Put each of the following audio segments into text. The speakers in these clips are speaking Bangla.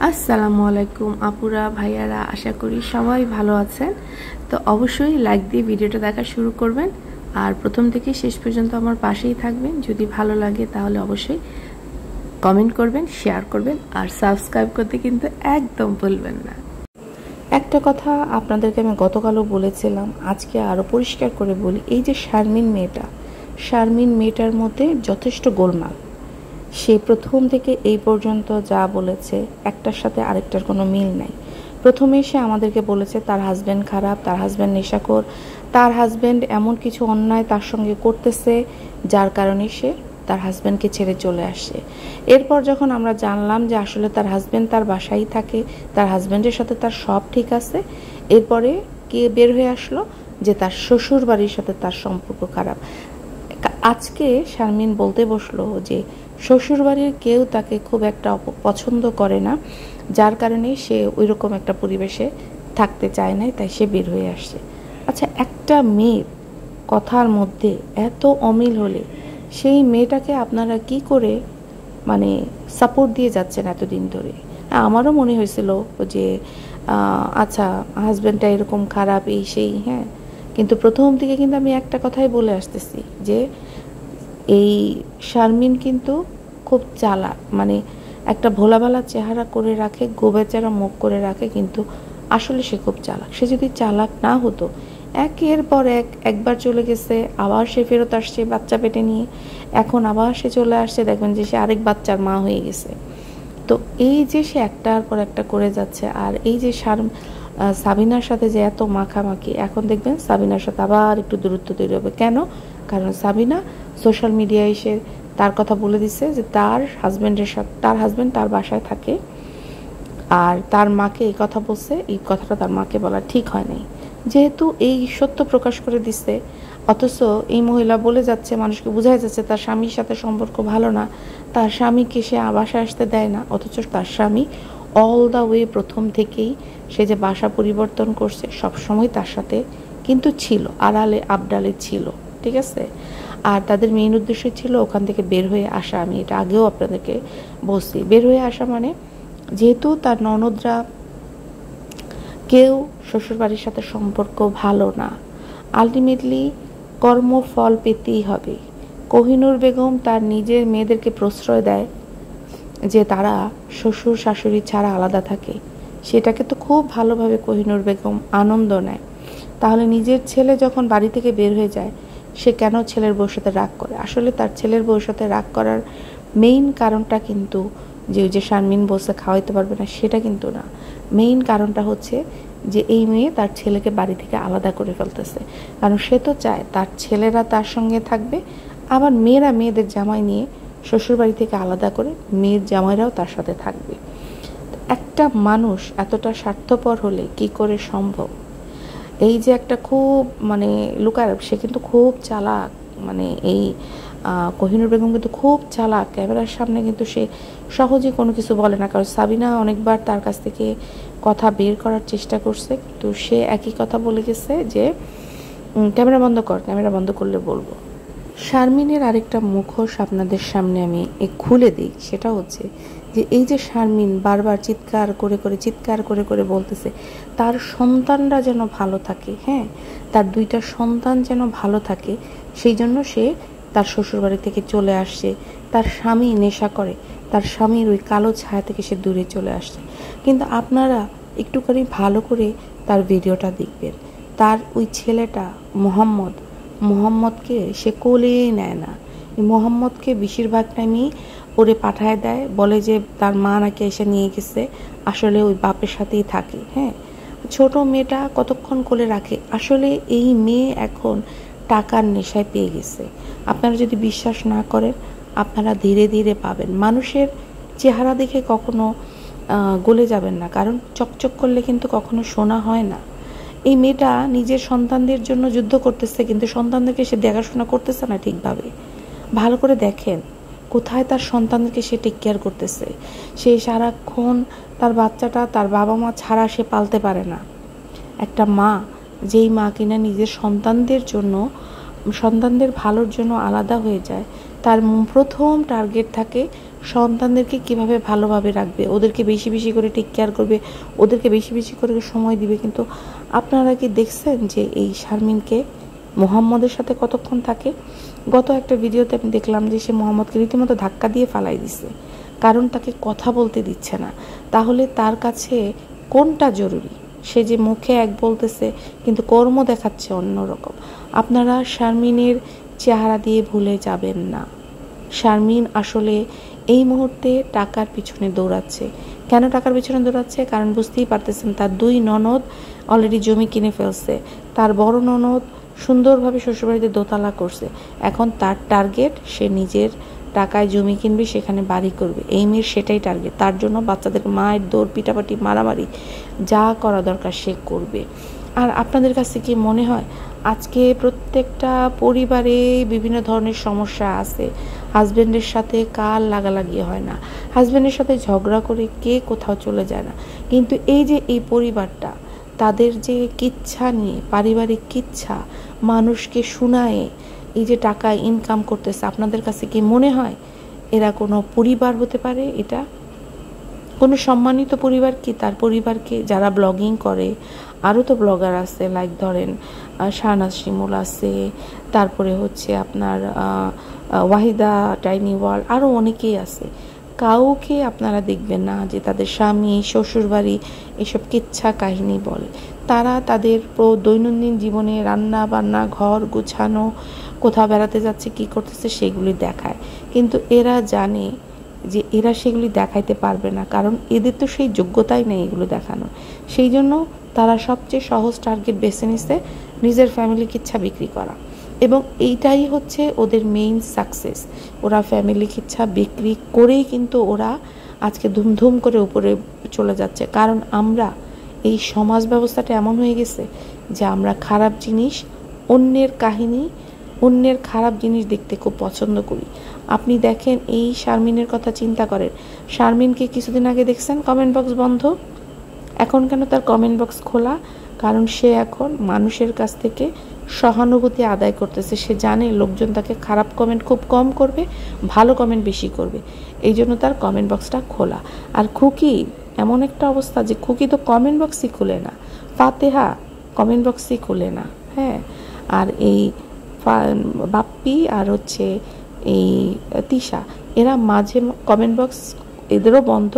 আসসালামু আলাইকুম আপুরা ভাইয়ারা, আশা করি সবাই ভালো আছেন। তো অবশ্যই লাইক দিয়ে ভিডিওটা দেখা শুরু করবেন আর প্রথম থেকে শেষ পর্যন্ত আমার পাশেই থাকবেন। যদি ভালো লাগে তাহলে অবশ্যই কমেন্ট করবেন, শেয়ার করবেন আর সাবস্ক্রাইব করতে কিন্তু একদম ভুলবেন না। একটা কথা আপনাদেরকে আমি গতকালও বলেছিলাম, আজকে আরও পরিষ্কার করে বলি। এই যে শারমিন মেয়েটার মধ্যে যথেষ্ট গোলমাল। সে প্রথম থেকে এই পর্যন্ত যা বলেছে একটার সাথে আরেকটার কোনো মিল নাই। প্রথমে সে আমাদেরকে বলেছে তার হাজব্যান্ড খারাপ, তার হাজব্যান্ড নেশাখোর, তার হাজব্যান্ড এমন কিছু অন্যায় তার সঙ্গে করতেছে যার কারণে সে তার হাজব্যান্ডকে ছেড়ে চলে আসছে। এরপর যখন আমরা জানলাম যে আসলে তার হাজব্যান্ড তার বাসায় থাকে, তার হাজব্যান্ডের সাথে তার সব ঠিক আছে, এরপরে কে বের হয়ে আসলো যে তার শ্বশুর বাড়ির সাথে তার সম্পর্ক খারাপ। আজকে শারমিন বলতে বসলো যে শ্বশুরবাড়ির কেউ তাকে খুব একটা পছন্দ করে না, যার কারণে সে ওই রকম একটা পরিবেশে থাকতে চায় না, তাই সে বের হয়ে আসছে। আচ্ছা, একটা মেয়ের কথার মধ্যে এত অমিল হলে সেই মেয়েটাকে আপনারা কি করে মানে সাপোর্ট দিয়ে যাচ্ছেন এতদিন ধরে? আমারও মনে হয়েছিল যে আচ্ছা হাজব্যান্ডটা এরকম খারাপ এই সেই, হ্যাঁ, কিন্তু প্রথম দিকে কিন্তু আমি একটা কথাই বলে আসতেছি যে এই শারমিন কিন্তু খুব চালাক, মানে একটা ভোলাভালা চেহারা করে রাখে, গোবেচারা মুখ করে রাখে, কিন্তু আসলে সে খুব চালাক। সে যদি চালাক না হতো, একের পর একবার চলে গেছে, আবার সে ফেরত আসছে বাচ্চা পেটে নিয়ে, এখন আবার সে চলে আসছে, দেখবেন যে সে আরেক বাচ্চার মা হয়ে গেছে। তো এই যে সে একটার পর একটা করে যাচ্ছে, আর এই যে সাবিনার সাথে যে এত মাখামাখি, এখন দেখবেন সাবিনার সাথে আবার একটু দূরত্ব তৈরি হবে। কেন? কারণ সাবিনা সোশ্যাল মিডিয়ায় এসে তার কথা বলে দিচ্ছে যে তার হাজব্যান্ড তার বাসায় থাকে, আর তার মাকে এই কথা বলছে। এই কথাটা তার মাকে বলা ঠিক হয় নাই, যেহেতু এই সত্য প্রকাশ করে দিচ্ছে, অথচ এই মহিলা বলে যাচ্ছে, মানুষকে বোঝাই যাচ্ছে তার স্বামীর সাথে সম্পর্ক ভালো না, তার স্বামীকে সে বাসায় আসতে দেয় না, অথচ তার স্বামী অল দ্য ওয়ে প্রথম থেকেই সে যে বাসা পরিবর্তন করছে সবসময় তার সাথে কিন্তু ছিল, আড়ালে আবডালে ছিল, ঠিক আছে। আর তাদের মেইন উদ্দেশ্য ছিল ওখান থেকে বের হয়ে আসা। আমি এটা আগেও আপনাদেরকে বলছি, বের হয়ে আসা মানে যেহেতু তার ননদরা কেউ শ্বশুরবাড়ির সাথে সম্পর্ক ভালো না, আলটিমেটলি কর্মফল পেতেই হবে। কোহিনূর বেগম তার নিজের মেয়েদেরকে প্রশ্রয় দেয় যে তারা শ্বশুর শাশুড়ি ছাড়া আলাদা থাকে, সেটাকে তো খুব ভালোভাবে কোহিনূর বেগম আনন্দ নেয়। তাহলে নিজের ছেলে যখন বাড়ি থেকে বের হয়ে যায়, সে কেন ছেলের বউর সাথে রাগ করে? আসলে তার ছেলের বউর সাথে রাগ করার মেইন কারণটা কিন্তু যে শারমিন বলছে খাওয়াইতে পারবে না, সেটা কিন্তু না। মেইন কারণটা হচ্ছে যে এই মেয়ে তার ছেলেকে বাড়ি থেকে আলাদা করে ফেলতেছে, কারণ সে তো চায় তার ছেলেরা তার সঙ্গে থাকবে, আবার মেয়েরা মেয়েদের জামাই নিয়ে শ্বশুরবাড়ি থেকে আলাদা করে মেয়ের জামাইরাও তার সাথে থাকবে। একটা মানুষ এতটা স্বার্থপর হলে কি করে সম্ভব? এই যে একটা খুব মানে লুকার, সে কিন্তু খুব চালাক, মানে এই কোহিনূর বেগম কিন্তু খুব চালাক। ক্যামেরার সামনে কিন্তু সে সহজে কোনো কিছু বলে না, কারণ সাবিনা অনেকবার তার কাছ থেকে কথা বের করার চেষ্টা করছে, কিন্তু সে একই কথা বলে গেছে যে ক্যামেরা বন্ধ কর, ক্যামেরা বন্ধ করলে বলবো। শারমিনের আরেকটা মুখোশ আপনাদের সামনে আমি খুলে দিই, সেটা হচ্ছে যে এই যে শারমিন বারবার চিৎকার করে করে বলতেছে তার সন্তানরা যেন ভালো থাকে, হ্যাঁ, তার দুইটা সন্তান যেন ভালো থাকে, সেই জন্য সে তার শ্বশুরবাড়ি থেকে চলে আসছে। তার স্বামী নেশা করে, তার স্বামীর ওই কালো ছায়া থেকে সে দূরে চলে আসছে। কিন্তু আপনারা একটুখানি ভালো করে তার ভিডিওটা দেখবেন, তার ওই ছেলেটা মোহাম্মদকে সে কোলেই নেয় না। মোহাম্মদকে বেশিরভাগ টাইমই ওরে পাঠায় দেয়, বলে যে তার মা নাকি এসে নিয়ে গেছে, আসলে ওই বাপের সাথেই থাকে। হ্যাঁ, ছোট মেয়েটা কতক্ষণ কোলে রাখে? আসলে এই মেয়ে এখন টাকার নেশায় পেয়ে গেছে। আপনারা যদি বিশ্বাস না করেন, আপনারা ধীরে ধীরে পাবেন। মানুষের চেহারা দেখে কখনো গলে যাবেন না, কারণ চকচক করলে কিন্তু কখনো সোনা হয় না। এই মেয়েটা নিজের সন্তানদের জন্য যুদ্ধ করতেছে, কিন্তু সন্তানদেরকে সে দেখাশোনা করতেছে না ঠিকভাবে। ভালো করে দেখেন কোথায় তার সন্তানদেরকে সে টেক কেয়ার করতেছে। সে সারাক্ষণ তার বাচ্চাটা তার বাবা মা ছাড়া সে পালতে পারে না। একটা মা, যেই মা কিনা নিজের সন্তানদের ভালোর জন্য আলাদা হয়ে যায়, তার প্রথম টার্গেট থাকে সন্তানদেরকে কিভাবে ভালোভাবে রাখবে, ওদেরকে বেশি বেশি করে টেক কেয়ার করবে, ওদেরকে বেশি বেশি করে সময় দিবে। কিন্তু আপনারা কি দেখছেন যে এই শারমিনকে মোহাম্মদের সাথে কতক্ষণ থাকে? গত একটা ভিডিওতে আমি দেখলাম যে সে মোহাম্মদকে রীতিমতো ধাক্কা দিয়ে ফালাই দিছে, কারণ তাকে কথা বলতে দিচ্ছে না। তাহলে তার কাছে কোনটা জরুরি? সে যে মুখে এক বলতেছে কিন্তু কর্ম দেখাচ্ছে অন্যরকম। আপনারা শারমিনের চেহারা দিয়ে ভুলে যাবেন না। শারমিন আসলে এই মুহূর্তে টাকার পিছনে দৌড়াচ্ছে। কেন টাকার পিছনে দৌড়াচ্ছে? কারণ বুঝতেই পারতেছেন তার 2 ননদ অলরেডি জমি কিনে ফেলছে, তার বড় ননদ সুন্দরভাবে শ্বশুরবাড়িতে দোতলা করছে। এখন তার টার্গেট সে নিজের টাকায় জমি কিনবে, সেখানে বাড়ি করবে। এই মেয়ের সেটাই টার্গেট। তার জন্য বাচ্চাদের মায়ের দৌড়, পিটাপাটি, মারামারি যা করা দরকার সে করবে। আর আপনাদের কাছে কি মনে হয় আজকে প্রত্যেকটা পরিবারে বিভিন্ন ধরনের সমস্যা আছে? হাজব্যান্ডের সাথে কার লাগালাগি হয় না, হাজব্যান্ডের সাথে ঝগড়া করে কে কোথাও চলে যায় না। কিন্তু এই যে এই পরিবারটা, তাদের যে কিচ্ছা নিয়ে, পারিবারিক কিচ্ছা মানুষকে শোনায় এই যে টাকা ইনকাম করতেছে, আপনাদের কাছে কি মনে হয় এরা কোনো পরিবার হতে পারে? এটা কোনো সম্মানিত পরিবার কি? তার পরিবারকে যারা ব্লগিং করে, আরও তো ব্লগার আছে, লাইক ধরেন শাহনাজ শিমুল আছে, তারপরে হচ্ছে আপনার ওয়াহিদা টাইনি ওয়ার্ল্ড, আরও অনেকেই আছে। কাউকে আপনারা দেখবেন না যে তাদের স্বামী, শ্বশুরবাড়ি এসব কিচ্ছা কাহিনী বলে। তারা তাদের দৈনন্দিন জীবনে রান্না বান্না, ঘর গুছানো, কোথাও বেড়াতে যাচ্ছে, কি করতেছে সেগুলি দেখায়। কিন্তু এরা জানে যে এরা সেগুলি দেখাইতে পারবে না, কারণ এদের তো সেই যোগ্যতাই নেই এগুলো দেখানো। সেই জন্য তারা সবচেয়ে সহজ টার্গেট বেছে নিছে নিজের ফ্যামিলিকে ইচ্ছা বিক্রি করা, এবং এইটাই হচ্ছে ওদের মেইন সাকসেস। ওরা ফ্যামিলিকে ইচ্ছা বিক্রি করেই কিন্তু ওরা আজকে ধুমধুম করে উপরে চলে যাচ্ছে। কারণ আমরা এই সমাজ ব্যবস্থাটা এমন হয়ে গেছে যে আমরা খারাপ জিনিস, অন্যের কাহিনী, অন্যের খারাপ জিনিস দেখতে খুব পছন্দ করি। আপনি দেখেন এই শারমিনের কথা চিন্তা করেন। শারমিনকে কিছুদিন আগে দেখছেন কমেন্ট বক্স বন্ধ, এখন কেন তার কমেন্ট বক্স খোলা? কারণ সে এখন মানুষের কাছ থেকে সহানুভূতি আদায় করতেছে। সে জানে লোকজন তাকে খারাপ কমেন্ট খুব কম করবে, ভালো কমেন্ট বেশি করবে, এই জন্য তার কমেন্ট বক্সটা খোলা। আর খুকি এমন একটা অবস্থা যে খুকি তো কমেন্ট বক্সই খুলে না, ফাতেহা কমেন্ট বক্সই খুলে না। হ্যাঁ, আর এই বাপ্পি আর হচ্ছে এই তিশা, এরা মাঝে কমেন্ট বক্স এদেরও বন্ধ,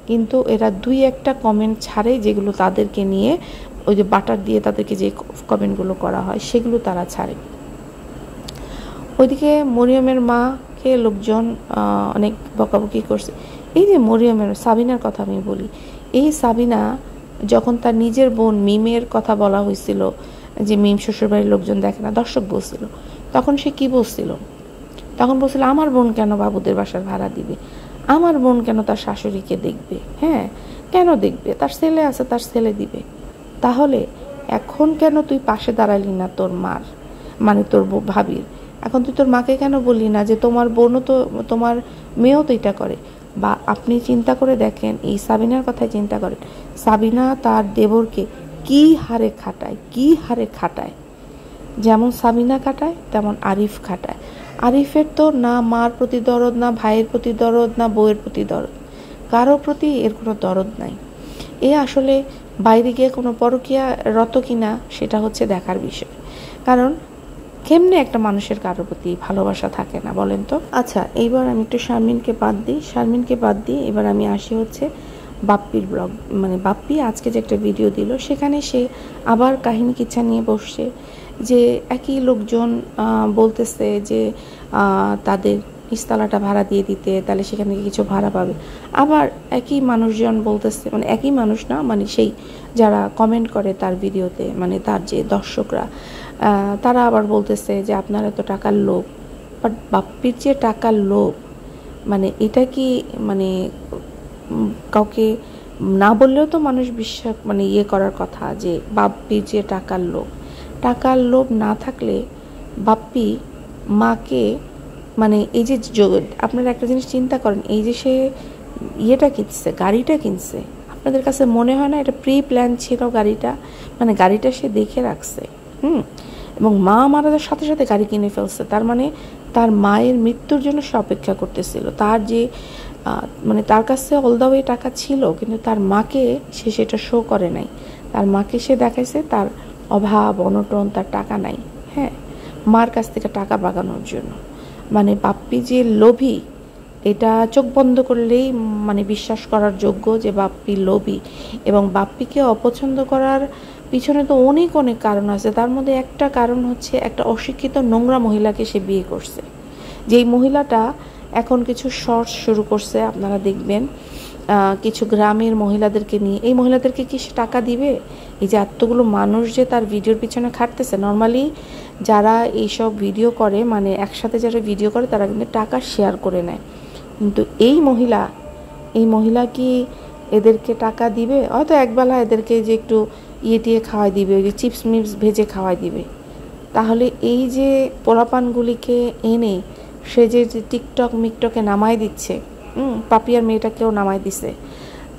কিন্তু এরা 2-1টা কমেন্ট ছাড়ে যেগুলো তাদেরকে নিয়ে ওই যে বাটার দিয়ে তাদেরকে যে কমেন্টগুলো করা হয় সেগুলো তারা ছাড়ে। ওইদিকে মরিয়মের মাকে লোকজন অনেক বকাবকি করছে। এই যে মরিয়মের, সাবিনার কথা আমি বলি, এই সাবিনা যখন তার নিজের বোন মিমের কথা বলা হয়েছিল যে মিম শ্বশুরবাড়ির লোকজন দেখে না, দর্শক বলছিল, তখন সে কি বলছিল? তখন বলছিল আমার বোন কেন বাবুদের বাসার ভাড়া দিবে, আমার বোন কেন তার শাশুড়িকে দেখবে, হ্যাঁ কেন দেখবে, তার ছেলে আছে তার ছেলে দিবে। তাহলে এখন কেন তুই পাশে দাঁড়ালি না তোর মার, মানে তোর ভাবির? এখন তুই তোর মাকে কেন বললি না যে তোমার বোনও তো, তোমার মেয়েও তো এটা করে? বা আপনি চিন্তা করে দেখেন, এই সাবিনার কথাই চিন্তা করেন, সাবিনা তার দেবরকে কি হারে খাটায়, কি হারে খাটায়। যেমন সাবিনা খাটায় তেমন আরিফ খাটায়। আরিফের তো না মার প্রতি দরদ, না ভাইয়ের প্রতি দরদ, না বউয়ের প্রতি দরদ, কারো প্রতি এর কোনো দরদ নাই। এ আসলে বাইরে গিয়ে কোনো পরকীয়া রত কিনা সেটা হচ্ছে দেখার বিষয়। কারণ কেমনে একটা মানুষের কারোর প্রতি ভালোবাসা থাকে না বলেন তো? আচ্ছা, এইবার আমি একটু শারমিনকে বাদ দিই, এবার আমি আসি হচ্ছে বাপ্পির ব্লগ। মানে বাপ্পি আজকে যে একটা ভিডিও দিল, সেখানে সে আবার কাহিনী কিচ্ছা নিয়ে বসছে যে একই লোকজন বলতেছে যে তাদের নিচতলাটা ভাড়া দিয়ে দিতে, তাহলে সেখান থেকে কিছু ভাড়া পাবে। আবার একই মানুষজন বলতেছে, মানে একই মানুষ না, মানে সেই যারা কমেন্ট করে তার ভিডিওতে, মানে তার যে দর্শকরা, তারা আবার বলতেছে যে আপনারা তো টাকার লোভ। বাট বাপ্পির যে টাকার লোভ, মানে এটা কি মানে কাউকে না বললেও তো মানুষ বিশ্বাস মানে করার কথা যে বাপ্পির যে টাকার লোভ না থাকলে বাপ্পি মাকে, মানে এই যে আপনারা একটা জিনিস চিন্তা করেন, এই যে সে কিনছে, গাড়িটা কিনছে, আপনাদের কাছে মনে হয় না এটা প্রি প্ল্যান ছিল গাড়িটা? মানে গাড়িটা সে দেখে রাখছে, এবং মা মারা যাওয়ার সাথে সাথে গাড়ি কিনে ফেলছে। তার মানে তার মায়ের মৃত্যুর জন্য সে অপেক্ষা করতেছিল। তার যে মানে তার কাছে অল দ্য ওয়ে টাকা ছিল, কিন্তু তার মাকে সে সেটা শো করে নাই। তার মাকে সে দেখাইছে তার অভাব অনটন, তার টাকা নাই, হ্যাঁ, মার কাছ থেকে টাকা বাগানোর জন্য। মানে বাপ্পি যে লোভী, এটা চোখ বন্ধ করলেই মানে বিশ্বাস করার যোগ্য যে বাপ্পি লোভী। এবং বাপ্পিকে অপছন্দ করার পিছনে তো অনেক অনেক কারণ আছে। তার মধ্যে একটা কারণ হচ্ছে একটা অশিক্ষিত নোংরা মহিলাকে সে বিয়ে করছে। যেই মহিলাটা এখন কিছু শর্টস শুরু করছে, আপনারা দেখবেন কিছু গ্রামের মহিলাদেরকে নিয়ে। এই মহিলাদেরকে কি সে টাকা দিবে? এই যে এতগুলো মানুষ যে তার ভিডিওর পিছনে খাটতেছে, নর্মালি যারা এইসব ভিডিও করে, মানে একসাথে যারা ভিডিও করে তারা কিন্তু টাকা শেয়ার করে নেয়, কিন্তু এই মহিলা কি এদেরকে টাকা দিবে? হয়তো একবেলা এদেরকে যে একটু টিয়ে খাওয়াই দিবে, ওই যে চিপস মিপস ভেজে খাওয়াই দিবে। তাহলে এই যে পোলাপানগুলিকে এনে সে যে টিকটকে নামাই দিচ্ছে, পাপিয়ার মেয়েটাকেও নামাই দিছে,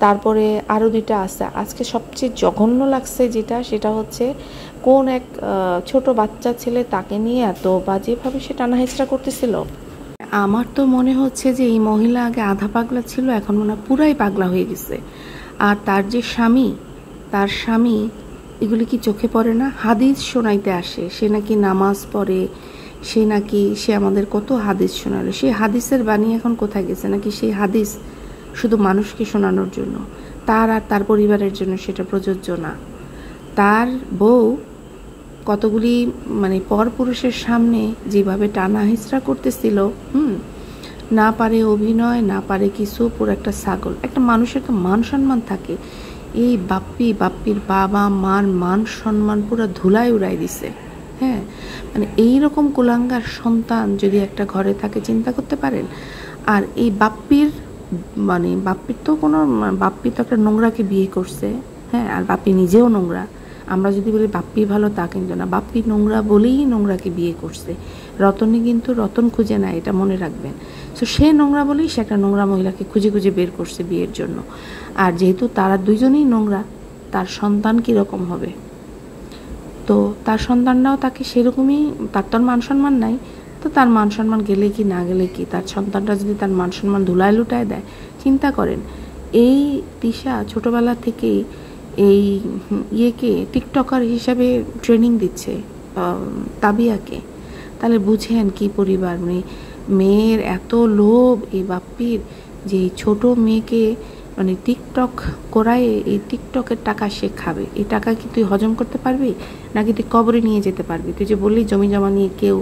তারপরে আরও 2টা আছে। আজকে সবচেয়ে জঘন্য লাগছে যেটা, সেটা হচ্ছে কোন এক ছোট বাচ্চা ছেলে তাকে নিয়ে এত বাজেভাবে সে টানা হেঁচড়া করতেছিল। আমার তো মনে হচ্ছে যে এই মহিলা আগে আধা পাগলা ছিল, এখন মনে হয় পুরাই পাগলা হয়ে গেছে। আর তার যে তার স্বামী এগুলি কি চোখে পড়ে না? হাদিস শোনাইতে আসে, সে নাকি নামাজ পড়ে, সে আমাদের কত হাদিস শোনালো। সেই হাদিসের বাণী এখন কোথায় গেছে? নাকি সেই হাদিস শুধু মানুষকে শোনানোর জন্য, তার আর তার পরিবারের জন্য সেটা প্রযোজ্য না? তার বউ কতগুলি মানে পরপুরুষের সামনে যেভাবে টানা হিচড়া করতেছিল, না পারে অভিনয়, না পারে কিছু, পুরো একটা ছাগল। একটা মানুষের তো মান সম্মান থাকে, এই বাপ্পির বাবা মার মান সম্মান পুরো ধুলায় উড়াই দিছে। হ্যাঁ, মানে এইরকম কুলাঙ্গার সন্তান যদি একটা ঘরে থাকে, চিন্তা করতে পারেন। আর এই বাপ্পির বাপ্পি তো একটা নোংরাকে বিয়ে করছে, হ্যাঁ, আর বাপ্পি নিজেও নোংরা। আমরা যদি বলি বাপ্পি ভালো, তা কিন্তু না, বাপ্পি নোংরা বলেই নোংরাকে বিয়ে করছে। রতনে কিন্তু রতন খুঁজে না, এটা মনে রাখবেন। সো সে নোংরা বলেই সে একটা নোংরা মহিলাকে খুঁজে খুঁজে বের করছে বিয়ের জন্য। আর যেহেতু তারা দুইজনেই নোংরা, তার সন্তান কীরকম হবে? তো তার সন্তানরাও তাকে সেরকমই, তার তো মান সম্মান নাই, তো তার মান সম্মান গেলে কি না গেলে কি, তার সন্তানরা যদি তার মান সম্মান ধুলায় লুটায় দেয়, চিন্তা করেন। এই তিশা ছোটোবেলা থেকেই এই টিকটকার হিসাবে ট্রেনিং দিচ্ছে তাবিয়াকে। তাহলে বুঝেন কি পরিবার, মানে মেয়ের এত লোভ এই বাপ্পির, যে ছোট মেয়েকে মানে টিকটক করায় এই টিকটকের টাকা সে খাবে। এই টাকা কি তুই হজম করতে পারবি, নাকি তুই কবরে নিয়ে যেতে পারবি? তুই যে বললি জমি জমা নিয়ে কেউ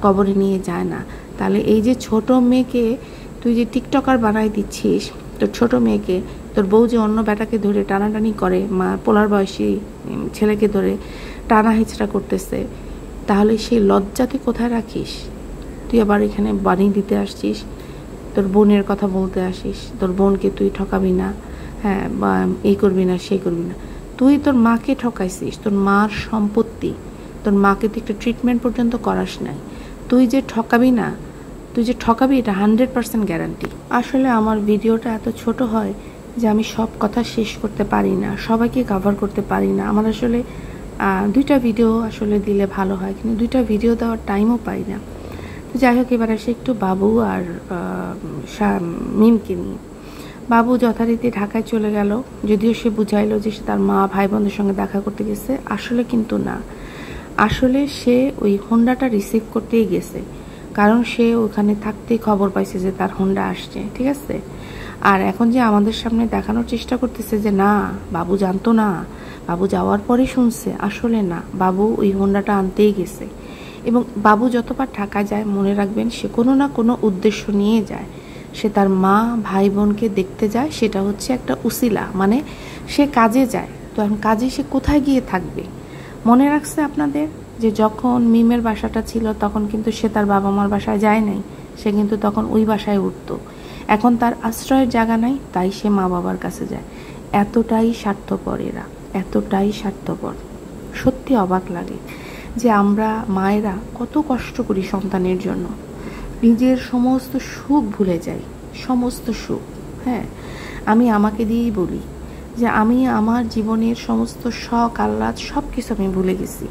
কবরে নিয়ে যায় না, তাহলে এই যে ছোট মেয়েকে তুই যে টিকটকার বানাই দিচ্ছিস, তোর ছোট মেয়েকে, তোর বউ যে অন্য বেটাকে ধরে টানাটানি করে, মা পোলার বয়সী ছেলেকে ধরে টানা হেঁচড়া করতেছে, তাহলে সেই লজ্জা তুই কোথায় রাখিস? তুই আবার এখানে বানিয়ে দিতে আসছিস, তোর বোনের কথা বলতে আসিস, তোর বোনকে তুই ঠকাবি না, হ্যাঁ, বা এই করবি না সেই করবি না। তুই তোর মাকে ঠকাইছিস, তোর মার সম্পত্তি, তোর মাকে তুই একটা ট্রিটমেন্ট পর্যন্ত করাস নাই। তুই যে ঠকাবি এটা 100% গ্যারান্টি। আসলে আমার ভিডিওটা এত ছোট হয় যে আমি সব কথা শেষ করতে পারি না, সবাইকে কভার করতে পারি না। আমার আসলে 2টা ভিডিও আসলে দিলে ভালো হয়, কিন্তু 2টা ভিডিও দেওয়ার টাইমও পাই না। তো যাই হোক, এবার আসে একটু বাবু আর মিমকে নিয়ে। বাবু যথারীতি ঢাকায় চলে গেল, যদিও সে বুঝাইলো যে সে তার মা ভাই বোনদের সঙ্গে দেখা করতে গেছে, আসলে কিন্তু না। আসলে সে ওই হোন্ডাটা রিসিভ করতেই গেছে, কারণ সে ওখানে থাকতেই খবর পাইছে যে তার হোন্ডা আসছে, ঠিক আছে। আর এখন যে আমাদের সামনে দেখানোর চেষ্টা করতেছে যে না, বাবু জানতো না, বাবু যাওয়ার পরে শুনছে, আসলে না, বাবু ওই হোন্ডাটা আনতেই গেছে। এবং বাবু যতবার ঢাকা যায়, মনে রাখবেন, সে কোনো না কোনো উদ্দেশ্য নিয়ে যায়। সে তার মা ভাই বোনকে দেখতে যায়, সেটা হচ্ছে একটা উসিলা, মানে সে কাজে যায়। তো এখন কাজে সে কোথায় গিয়ে থাকবে? মনে রাখছে আপনাদের যে যখন মিমের বাসাটা ছিল, তখন কিন্তু সে তার বাবা মার বাসায় যায় নাই, সে কিন্তু তখন ওই বাসায় উঠতো। এখন তার আশ্রয়ের জায়গা নাই, তাই সে মা বাবার কাছে যায়। এতটাই স্বার্থপর এরা, এতটাই স্বার্থপর। সত্যি অবাক লাগে যে আমরা মায়েরা কত কষ্ট করি সন্তানের জন্য, নিজের সমস্ত সুখ ভুলে যাই, সমস্ত সুখ। হ্যাঁ, আমি আমাকে দিয়েই বলি যে আমি আমার জীবনের সমস্ত শখ আহ্লাদ সব কিছু আমি ভুলে গেছি।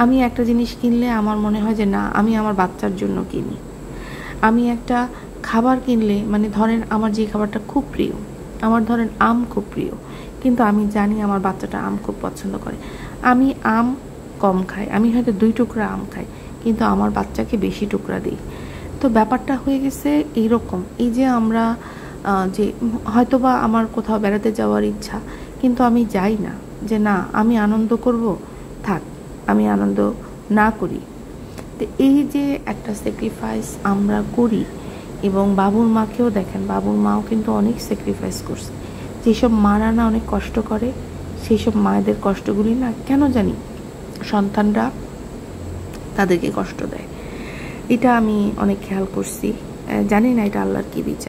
আমি একটা জিনিস কিনলে আমার মনে হয় যে না, আমি আমার বাচ্চার জন্য কিনি। আমি একটা খাবার কিনলে মানে ধরেন আমার যে খাবারটা খুব প্রিয়, আমার ধরেন আম খুব প্রিয়, কিন্তু আমি জানি আমার বাচ্চাটা আম খুব পছন্দ করে, আমি আম কম খাই, আমি হয়তো 2 টুকরা আম খাই, কিন্তু আমার বাচ্চাকে বেশি টুকরা দিই। তো ব্যাপারটা হয়ে গেছে এইরকম, এই যে আমরা যে হয়তোবা আমার কোথাও বেড়াতে যাওয়ার ইচ্ছা, কিন্তু আমি যাই না, যে না আমি আনন্দ করব, থাক আমি আনন্দ না করি। তো এই যে একটা স্যাক্রিফাইস আমরা করি, এবং বাবুর মাকেও দেখেন, বাবুর মাও কিন্তু অনেক স্যাক্রিফাইস করছে। যেসব মারা না অনেক কষ্ট করে, সেই সব মায়েদের কষ্টগুলি না কেন জানি সন্তানরা তাদেরকে কষ্ট দেয়। এটা আমি অনেক খেয়াল করছি, জানি না এটা আল্লাহর কি বিচার।